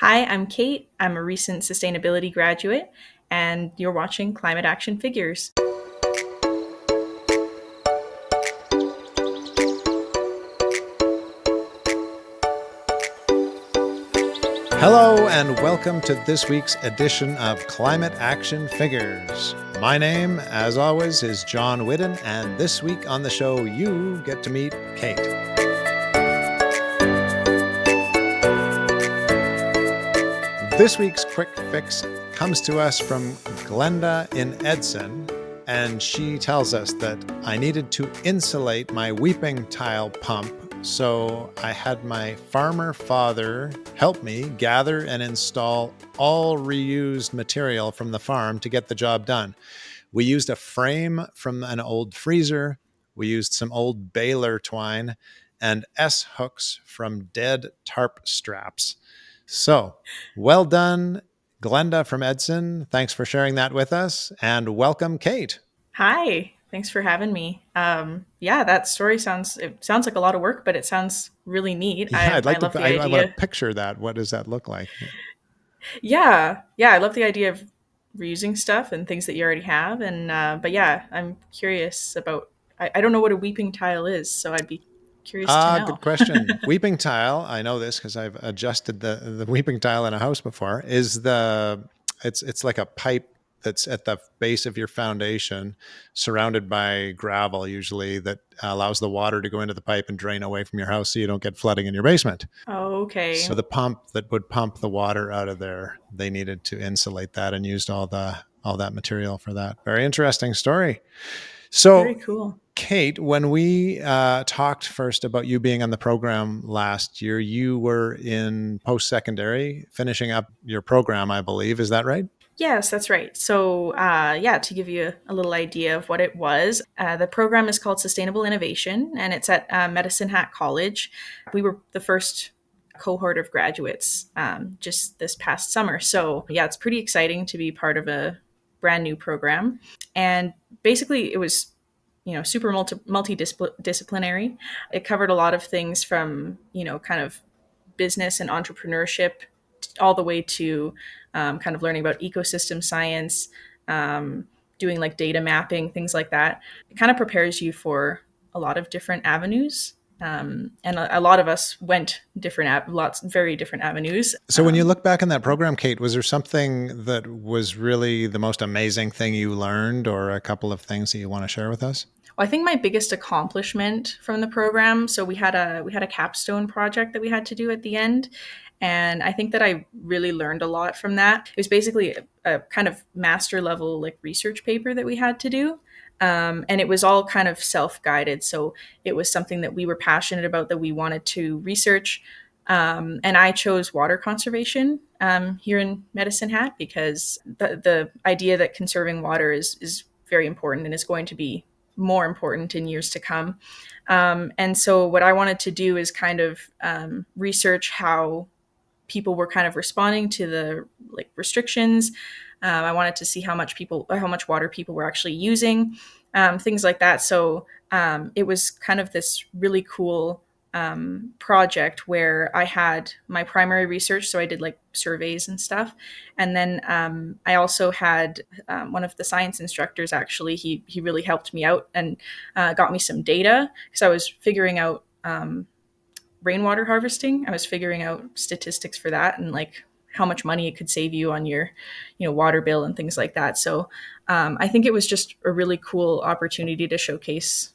Hi, I'm Kate. I'm a recent sustainability graduate, and you're watching Climate Action Figures. Hello and welcome to this week's edition of Climate Action Figures. My name, as always, is John Whidden, and this week on the show, you get to meet Kate. This week's quick fix comes to us from Glenda in Edson, and she tells us that I needed to insulate my weeping tile pump, so I had my farmer father help me gather and install all reused material from the farm to get the job done. We used a frame from an old freezer, we used some old baler twine, and S hooks from dead tarp straps. So, well done, Glenda from Edson. Thanks for sharing that with us, and welcome, Kate. Hi, thanks for having me. Yeah, that story sounds like a lot of work, but it sounds really neat. Yeah, I I'd I like to. love the I want to idea. picture that. What does that look like? Yeah, I love the idea of reusing stuff and things that you already have. And but yeah, I'm curious about. I don't know what a weeping tile is, so I'd be curious to Good know. question. Weeping tile. I know this because I've adjusted the weeping tile in a house before. It's like a pipe that's at the base of your foundation, surrounded by gravel, usually that allows the water to go into the pipe and drain away from your house, so you don't get flooding in your basement. So Okay. the pump that would pump the water out of there, they needed to insulate that and used all that material for that. Very interesting story. Very So, cool. Kate, when we talked first about you being on the program last year, you were in post secondary, finishing up your program, I believe. Is that right? Yes, that's right. So, yeah, to give you a little idea of what it was, the program is called Sustainable Innovation, and it's at Medicine Hat College. We were the first cohort of graduates just this past summer. So, yeah, it's pretty exciting to be part of a brand new program. And basically, it was super multidisciplinary. It covered a lot of things from kind of business and entrepreneurship all the way to kind of learning about ecosystem science, doing like data mapping, things like that. It kind of prepares you for a lot of different avenues. And a lot of us went very different avenues. So, when you look back on that program, Kate, was there something that was really the most amazing thing you learned, or a couple of things that you want to share with us? I think my biggest accomplishment from the program. So we had a capstone project that we had to do at the end, and I think that I really learned a lot from that. It was basically a kind of master level like research paper that we had to do. And it was all kind of self guided. So it was something that we were passionate about that we wanted to research. And I chose water conservation here in Medicine Hat because the idea that conserving water is very important and is going to be more important in years to come. And so, what I wanted to do is kind of research how people were kind of responding to the like restrictions. I wanted to see how much water people were actually using, things like that. So it was kind of this really cool project where I had my primary research. So I did like surveys and stuff. And then I also had one of the science instructors, actually, he really helped me out and got me some data because I was figuring out rainwater harvesting. I was figuring out statistics for that and like how much money it could save you on your, water bill and things like that. So I think it was just a really cool opportunity to showcase,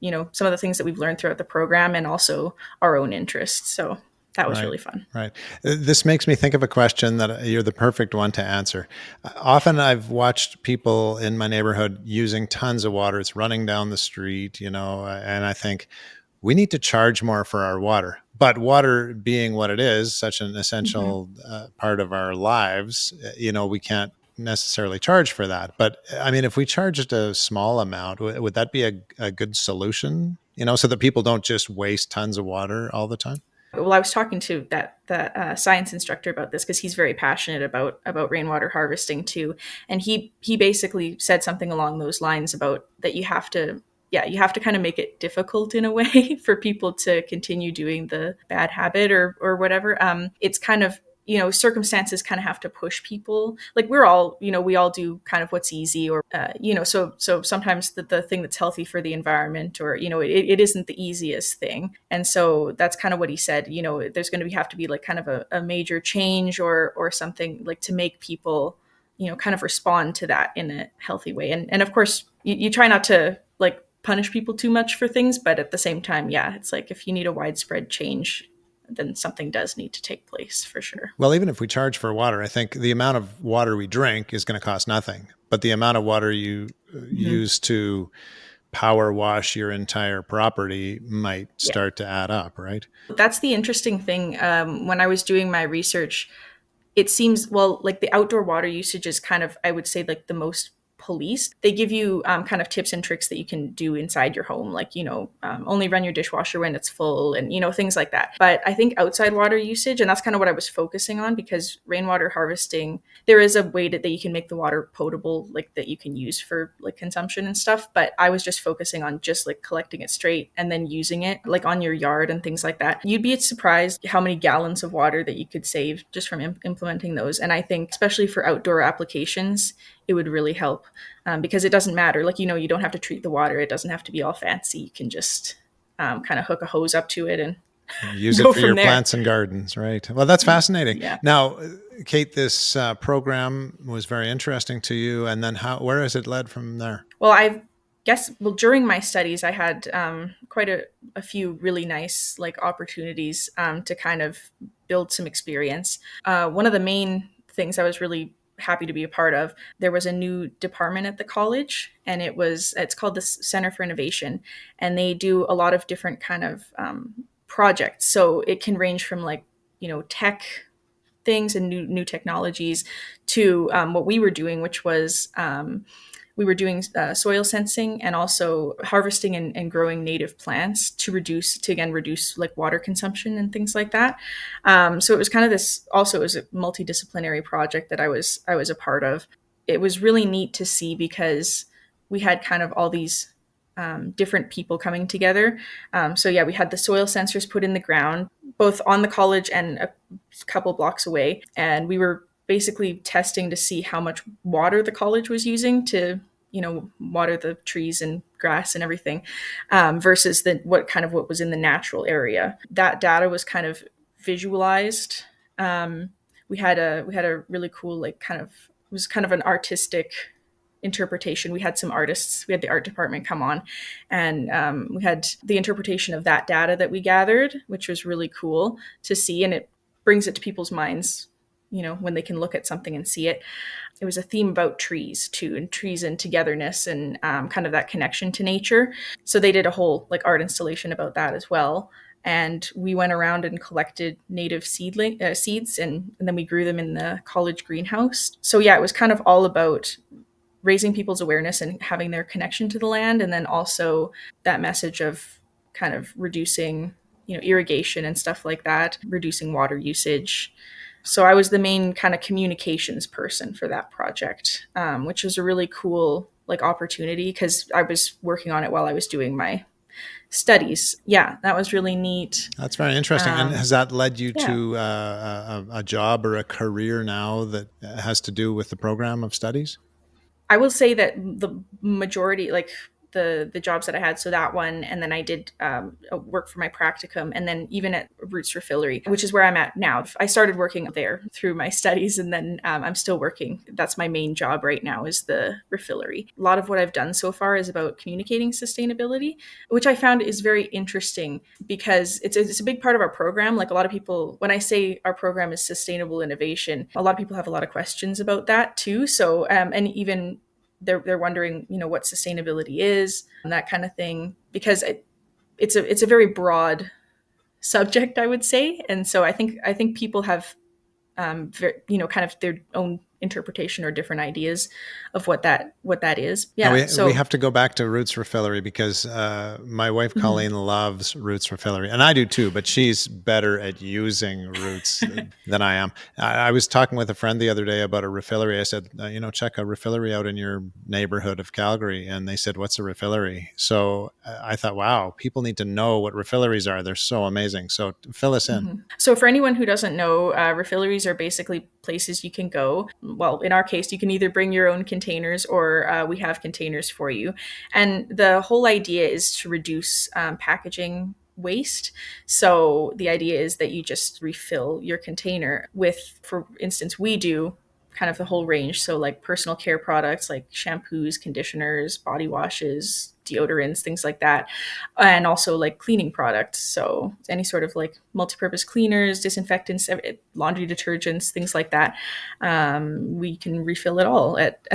some of the things that we've learned throughout the program and also our own interests. So that was Right, really fun. right. This makes me think of a question that you're the perfect one to answer. Often I've watched people in my neighborhood using tons of water. It's running down the street, and I think we need to charge more for our water. But water being what it is, such an Mm-hmm. essential part of our lives, we can't necessarily charge for that. But I mean, if we charged a small amount, would that be a good solution? So that people don't just waste tons of water all the time? Well, I was talking to that science instructor about this because he's very passionate about rainwater harvesting too, and he basically said something along those lines about that you have to kind of make it difficult in a way for people to continue doing the bad habit or whatever. It's kind of circumstances kind of have to push people. Like we're all, we all do kind of what's easy, or so sometimes the thing that's healthy for the environment, or it isn't the easiest thing. And so that's kind of what he said. There's going to have to be like kind of a major change, or something like to make people kind of respond to that in a healthy way. And of course, you try not to like punish people too much for things, but at the same time, yeah, it's like if you need a widespread change, then something does need to take place for sure. Well, even if we charge for water, I think the amount of water we drink is going to cost nothing, but the amount of water you Mm-hmm. use to power wash your entire property might Yeah, start to add up, right? that's the interesting thing. When I was doing my research, it seems, well, like the outdoor water usage is kind of, I would say, like the most policed. They give you kind of tips and tricks that you can do inside your home, like only run your dishwasher when it's full, and things like that. But I think outside water usage, and that's kind of what I was focusing on, because rainwater harvesting, there is a way that you can make the water potable, like that you can use for like consumption and stuff. But I was just focusing on just like collecting it straight and then using it like on your yard and things like that. You'd be surprised how many gallons of water that you could save just from implementing those. And I think especially for outdoor applications, it would really help, because it doesn't matter. Like, you don't have to treat the water. It doesn't have to be all fancy. You can just kind of hook a hose up to it and Use it go for your from there. plants and gardens, right? Well, that's fascinating. Yeah. Now, Kate, this program was very interesting to you, and then where has it led from there? Well, well, during my studies, I had quite a few really nice like opportunities to kind of build some experience. One of the main things I was really happy to be a part of, there was a new department at the college, and it's called the Center for Innovation, and they do a lot of different kind of projects. So it can range from like tech things and new technologies to what we were doing, which was we were doing soil sensing and also harvesting and growing native plants to again reduce like water consumption and things like that. So it was kind of this. Also, it was a multidisciplinary project that I was a part of. It was really neat to see because we had kind of all these different people coming together. So yeah, we had the soil sensors put in the ground, both on the college and a couple blocks away, and we were basically testing to see how much water the college was using to water the trees and grass and everything, versus what was in the natural area. That data was kind of visualized. We had a really cool, like, kind of, it was kind of an artistic interpretation. We had some artists, we had the art department come on, and we had the interpretation of that data that we gathered, which was really cool to see, and it brings it to people's minds, when they can look at something and see it. It was a theme about trees too, and trees and togetherness, and kind of that connection to nature. So they did a whole like art installation about that as well. And we went around and collected native seeds, and then we grew them in the college greenhouse. So yeah, it was kind of all about raising people's awareness and having their connection to the land, and then also that message of kind of reducing irrigation and stuff like that, reducing water usage. So I was the main kind of communications person for that project, which was a really cool like opportunity because I was working on it while I was doing my studies. Yeah, that was really neat. That's very interesting. And has that led you Yeah, to a job or a career now that has to do with the program of studies? I will say that the majority, like the jobs that I had, so that one, and then I did work for my practicum, and then even at Roots Refillery, which is where I'm at now. I started working there through my studies, and then I'm still working. That's my main job right now, is the refillery. A lot of what I've done so far is about communicating sustainability, which I found is very interesting because it's a big part of our program. Like a lot of people, when I say our program is sustainable innovation, a lot of people have a lot of questions about that too. So and even they're wondering, what sustainability is and that kind of thing, because it's a very broad subject, I would say. And so I think people have kind of their own interpretation or different ideas of what that is. Now Yeah. we So have to go back to Roots Refillery because my wife mhm. Colleen loves Roots Refillery, and I do too. But she's better at using Roots than I am. I was talking with a friend the other day about a refillery. I said, check a refillery out in your neighborhood of Calgary, and they said, "What's a refillery?" So I thought, wow, people need to know what refilleries are. They're so amazing. So fill us in. So, for anyone who doesn't know, refilleries are basically places you can go. Well, in our case, you can either bring your own containers or we have containers for you. And the whole idea is to reduce packaging waste. So, the idea is that you just refill your container with, for instance, we do kind of the whole range. So, like personal care products like shampoos, conditioners, body washes, deodorants, things like that, and also like cleaning products. So any sort of like multi-purpose cleaners, disinfectants, laundry detergents, things like that. We can refill it all at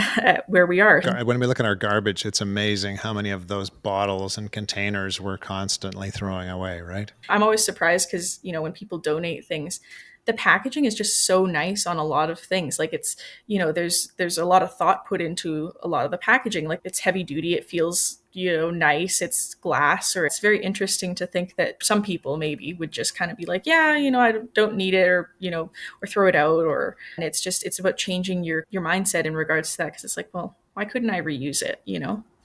where we are. When we look at our garbage, it's amazing how many of those bottles and containers we're constantly throwing away, right? I'm always surprised because, when people donate things, the packaging is just so nice on a lot of things. Like it's, there's a lot of thought put into a lot of the packaging. Like it's heavy duty, it feels, nice, it's glass, or it's very interesting to think that some people maybe would just kind of be like, yeah, I don't need it, or, or throw it out, or, and it's about changing your mindset in regards to that. Cause it's like, well, why couldn't I reuse it?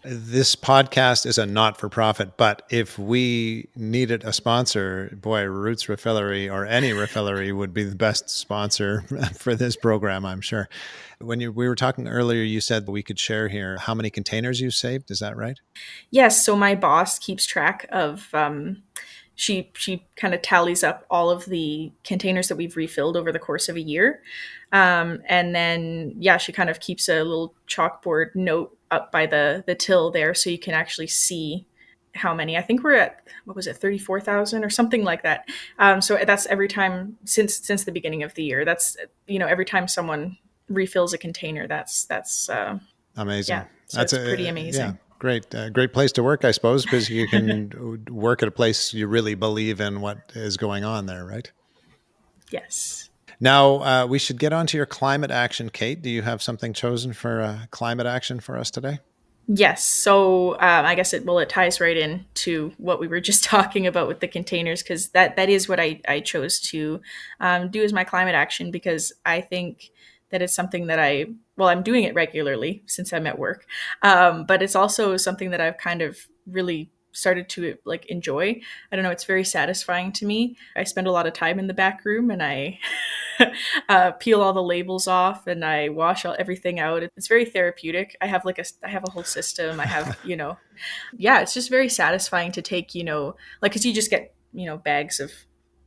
This podcast is a not for profit, but if we needed a sponsor, boy, Roots Refillery or any refillery would be the best sponsor for this program, I'm sure. We were talking earlier, you said we could share here how many containers you saved. Is that right? Yes, so my boss keeps track of she kind of tallies up all of the containers that we've refilled over the course of a year. And then yeah, she kind of keeps a little chalkboard note up by the till there so you can actually see how many. I think we're at, what was it, 34,000 or something like that. So that's every time since the beginning of the year. That's every time someone refills a container, that's Amazing. yeah, so That's it's pretty yeah, amazing. great place to work, I suppose, because you can work at a place you really believe in what is going on there, right? Yes. Now, we should get on to your climate action, Kate. Do you have something chosen for climate action for us today? Yes. So I guess it ties right in to what we were just talking about with the containers, because that is what I chose to do as my climate action, because I think that it's something that I'm doing it regularly since I'm at work, but it's also something that I've kind of really started to like enjoy. I don't know, it's very satisfying to me. I spend a lot of time in the back room and I peel all the labels off and I wash everything out. It's very therapeutic. I have a whole system. I have, yeah, it's just very satisfying to take, like, cause you just get, bags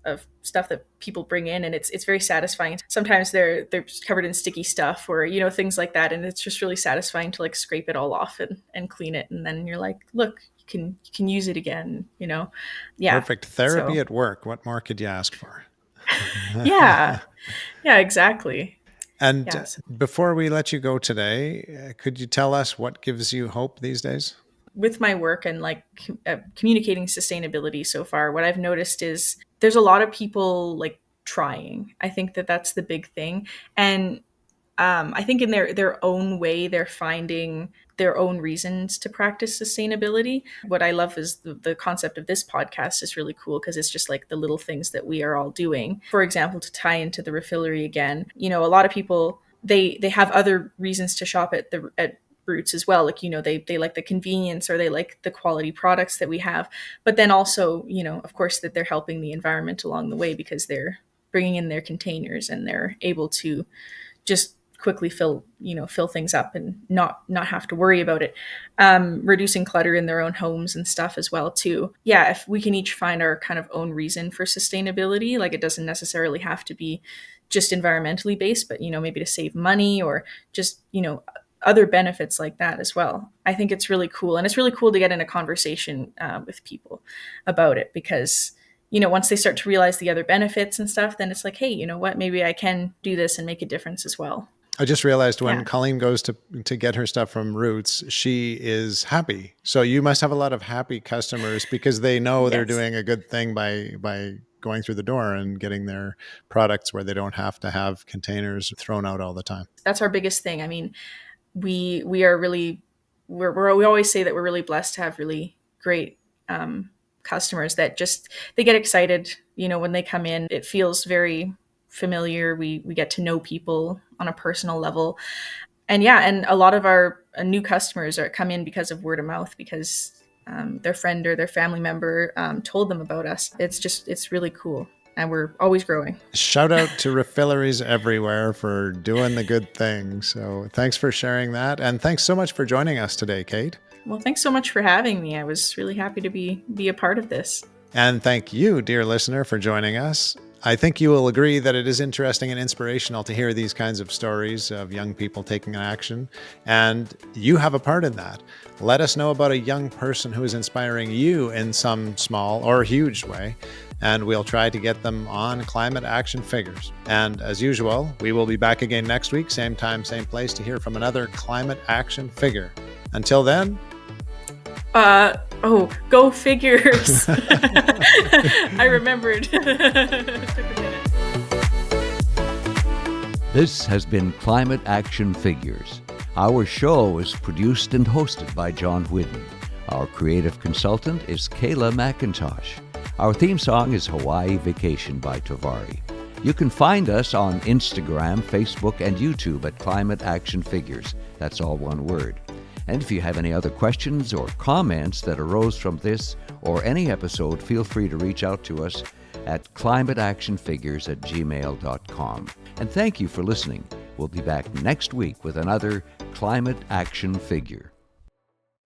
of stuff that people bring in, and it's very satisfying. Sometimes they're covered in sticky stuff or, things like that. And it's just really satisfying to like scrape it all off and clean it. And then you're like, look, you can use it again. Yeah. Perfect therapy So at work. What more could you ask for? yeah. Yeah, exactly. And Yes. before we let you go today, could you tell us what gives you hope these days? With my work and like communicating sustainability so far, what I've noticed is there's a lot of people like trying. I think that that's the big thing. And I think in their own way, they're finding their own reasons to practice sustainability. What I love is the concept of this podcast is really cool because it's just like the little things that we are all doing. For example, to tie into the refillery again, a lot of people they have other reasons to shop at Roots as well. Like, they like the convenience or they like the quality products that we have, but then also, of course, that they're helping the environment along the way because they're bringing in their containers and they're able to just quickly fill things up and not have to worry about it. Reducing clutter in their own homes and stuff as well too. Yeah, if we can each find our kind of own reason for sustainability, like it doesn't necessarily have to be just environmentally based, but maybe to save money or just other benefits like that as well. I think it's really cool, and it's really cool to get in a conversation with people about it because once they start to realize the other benefits and stuff, then it's like, hey, you know what? Maybe I can do this and make a difference as well. I just realized when Yeah. Colleen goes to get her stuff from Roots, she is happy. So you must have a lot of happy customers because they know they're Yes. doing a good thing by going through the door and getting their products where they don't have to have containers thrown out all the time. That's our biggest thing. I mean, we are really we always say that we're really blessed to have really great customers that just they get excited. When they come in, it feels very familiar. We get to know people on a personal level, and yeah, and a lot of our new customers come in because of word of mouth, because their friend or their family member told them about us. It's really cool, and we're always growing. Shout out to refilleries everywhere for doing the good thing. So thanks for sharing that. And thanks so much for joining us today, Kate. Well, thanks so much for having me. I was really happy to be a part of this. And thank you, dear listener, for joining us. I think you will agree that it is interesting and inspirational to hear these kinds of stories of young people taking action. And you have a part in that. Let us know about a young person who is inspiring you in some small or huge way, and we'll try to get them on Climate Action Figures. And as usual, we will be back again next week, same time, same place, to hear from another Climate Action Figure. Until then, go figures. I remembered. This has been Climate Action Figures. Our show is produced and hosted by John Whidden. Our creative consultant is Kayla McIntosh. Our theme song is Hawaii Vacation by Tovari. You can find us on Instagram, Facebook, and YouTube at Climate Action Figures. That's all one word. And if you have any other questions or comments that arose from this or any episode, feel free to reach out to us at climateactionfigures@gmail.com. And thank you for listening. We'll be back next week with another Climate Action Figure.